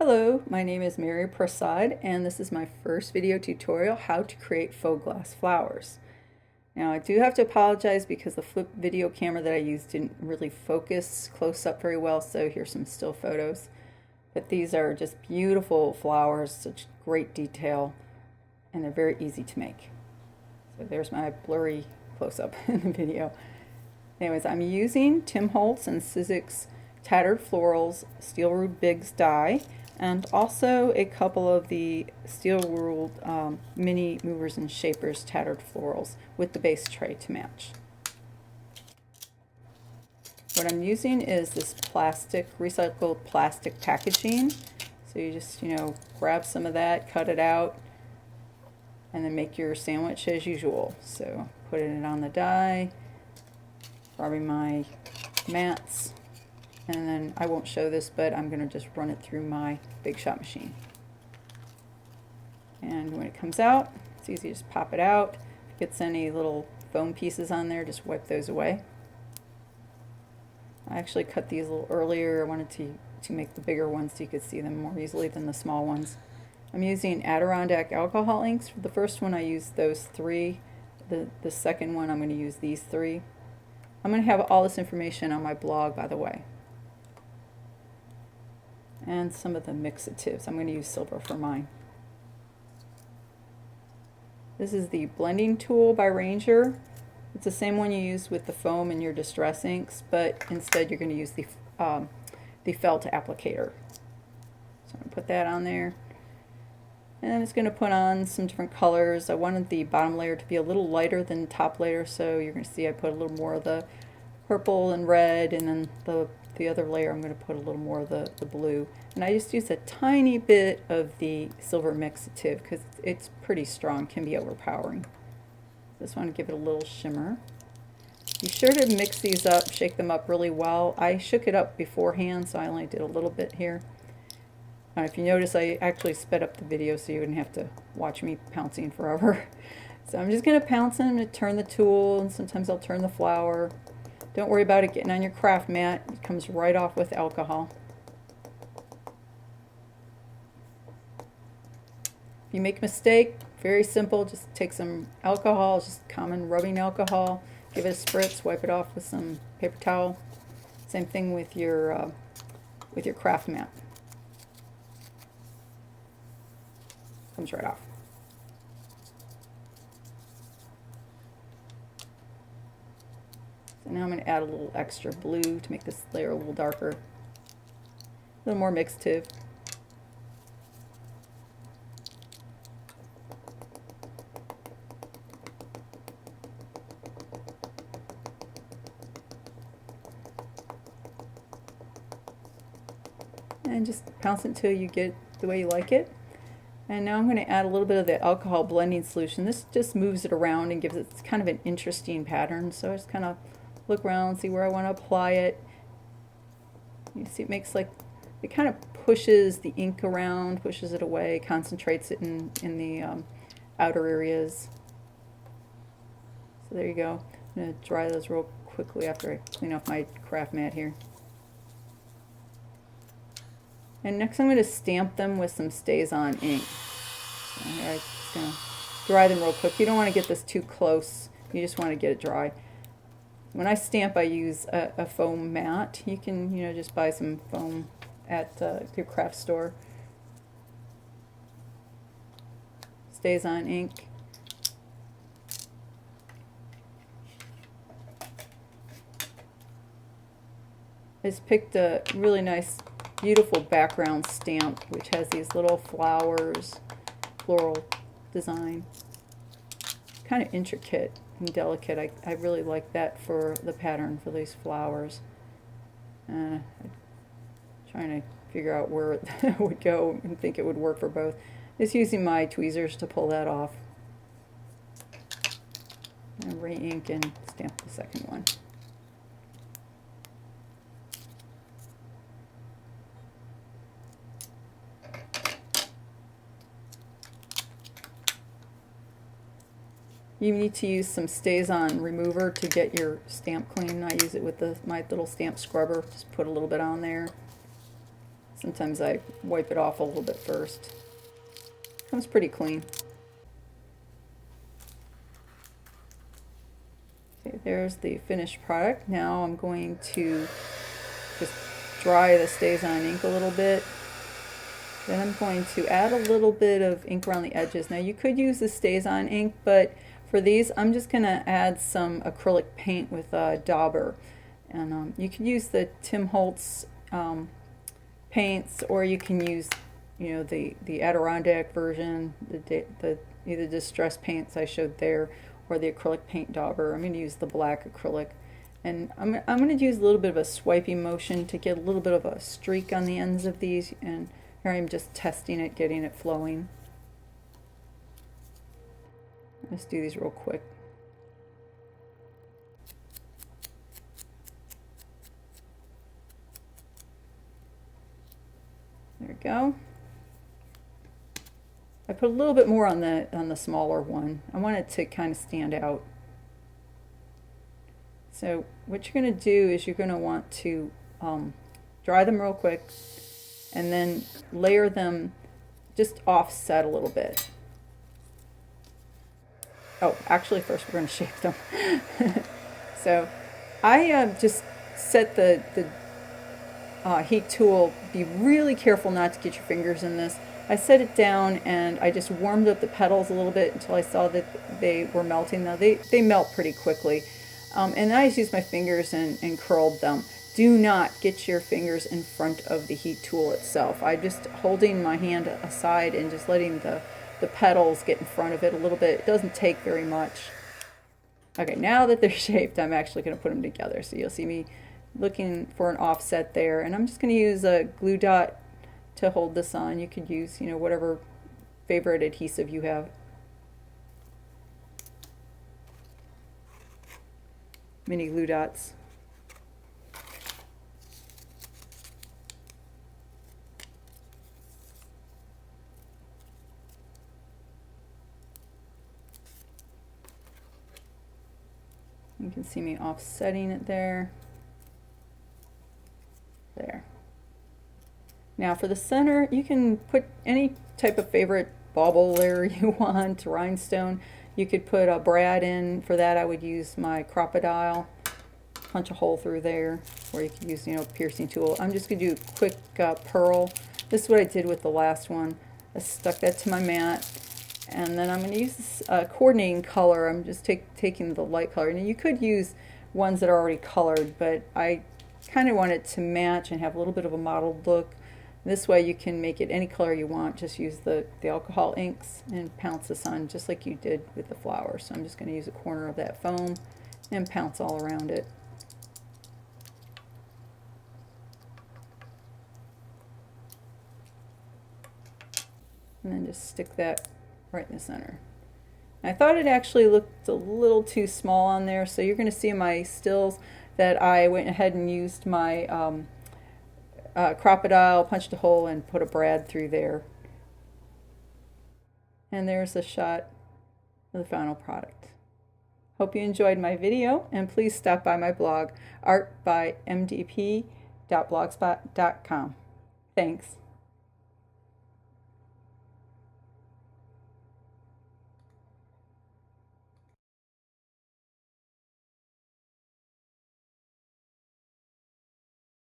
Hello, my name is Mary Prasad and this is my first video tutorial how to create faux glass flowers. Now I do have to apologize because the flip video camera that I used didn't really focus close up very well, so here's some still photos. But these are just beautiful flowers, such great detail, and they're very easy to make. So there's my blurry close-up in the video. Anyways, I'm using Tim Holtz and Sizzix Tattered Florals Steel Ruled Bigs die, and also a couple of the Steel Ruled Mini Movers and Shapers Tattered Florals with the base tray to match. What I'm using is this plastic, recycled plastic packaging. So you just, grab some of that, cut it out, and then make your sandwich as usual. So putting it on the die, grabbing my mats, and then I won't show this, but I'm going to just run it through my Big Shot machine. And when it comes out, it's easy to just pop it out. If it gets any little foam pieces on there, just wipe those away. I actually cut these a little earlier. I wanted to make the bigger ones so you could see them more easily than the small ones. I'm using Adirondack alcohol inks. For the first one I used those 3. The second one I'm going to use these 3. I'm going to have all this information on my blog, by the way. And some of the mixatives. I'm going to use silver for mine. This is the blending tool by Ranger. It's the same one you use with the foam in your distress inks, but instead you're going to use the felt applicator. So I'm going to put that on there. And it's going to put on some different colors. I wanted the bottom layer to be a little lighter than the top layer, so you're going to see I put a little more of the purple and red, and then the other layer I'm going to put a little more of the blue. And I just use a tiny bit of the silver mixative because it's pretty strong, can be overpowering. Just want to give it a little shimmer. Be sure to mix these up, shake them up really well. I shook it up beforehand, so I only did a little bit here. If you notice, I actually sped up the video so you wouldn't have to watch me pouncing forever. So I'm just going to pounce them and turn the tool, and sometimes I'll turn the flower. Don't worry about it getting on your craft mat. It comes right off with alcohol. If you make a mistake, very simple, just take some alcohol, just common rubbing alcohol, give it a spritz, wipe it off with some paper towel. Same thing with your craft mat. Comes right off. So now I'm going to add a little extra blue to make this layer a little darker. A little more mixative. And just pounce it until you get the way you like it. And now I'm going to add a little bit of the alcohol blending solution. This just moves it around and gives it kind of an interesting pattern. So I just kind of look around, see where I want to apply it. You see it makes it kind of pushes the ink around, pushes it away, concentrates it in the outer areas. So there you go. I'm going to dry those real quickly after I clean off my craft mat here. And next I'm going to stamp them with some Stays-On ink. So here I'm just going to dry them real quick. You don't want to get this too close. You just want to get it dry. When I stamp, I use a foam mat. You can, just buy some foam at your craft store. Stays-On ink. I just picked a really nice, beautiful background stamp which has these little flowers, floral design. Kind of intricate and delicate. I really like that for the pattern for these flowers. I'm trying to figure out where it would go and think it would work for both. Just using my tweezers to pull that off. And re-ink and stamp the second one. You need to use some Stays-On remover to get your stamp clean. I use it with my little stamp scrubber. Just put a little bit on there. Sometimes I wipe it off a little bit first. Comes pretty clean. Okay, there's the finished product. Now I'm going to just dry the StazOn ink a little bit. Then I'm going to add a little bit of ink around the edges. Now you could use the StazOn ink, but for these I'm just going to add some acrylic paint with Dauber. And you can use the Tim Holtz paints, or you can use, you know, the Adirondack version, the either distress paints I showed there, or the acrylic paint Dauber. I'm going to use the black acrylic. And I'm going to use a little bit of a swiping motion to get a little bit of a streak on the ends of these, and here I'm just testing it, getting it flowing. Let's do these real quick. There we go. I put a little bit more on the smaller one. I want it to kind of stand out. So what you're going to do is you're going to want to dry them real quick and then layer them just offset a little bit. Oh, actually first we're going to shape them. So I just set the heat tool. Be really careful not to get your fingers in this. I set it down and I just warmed up the petals a little bit until I saw that they were melting. Now they melt pretty quickly. And I just used my fingers and curled them. Do not get your fingers in front of the heat tool itself. I'm just holding my hand aside and just letting the petals get in front of it a little bit. It doesn't take very much. Okay, now that they're shaped, I'm actually going to put them together. So you'll see me looking for an offset there. And I'm just going to use a glue dot to hold this on. You could use, you know, whatever favorite adhesive you have. Mini glue dots. You can see me offsetting it there. There. Now for the center, you can put any type of favorite bauble layer you want, rhinestone. You could put a brad in. For that I would use my crocodile. Punch a hole through there, or you could use, you know, piercing tool. I'm just going to do a quick pearl. This is what I did with the last one. I stuck that to my mat, and then I'm going to use this coordinating color. I'm just taking the light color. And you could use ones that are already colored, but I kind of want it to match and have a little bit of a mottled look. This way you can make it any color you want. Just use the alcohol inks and pounce this on just like you did with the flowers. So I'm just going to use a corner of that foam and pounce all around it. And then just stick that right in the center. I thought it actually looked a little too small on there, so you're going to see in my stills that I went ahead and used my crocodile, punched a hole, and put a brad through there. And there's a shot of the final product. Hope you enjoyed my video, and please stop by my blog, artbymdp.blogspot.com. Thanks.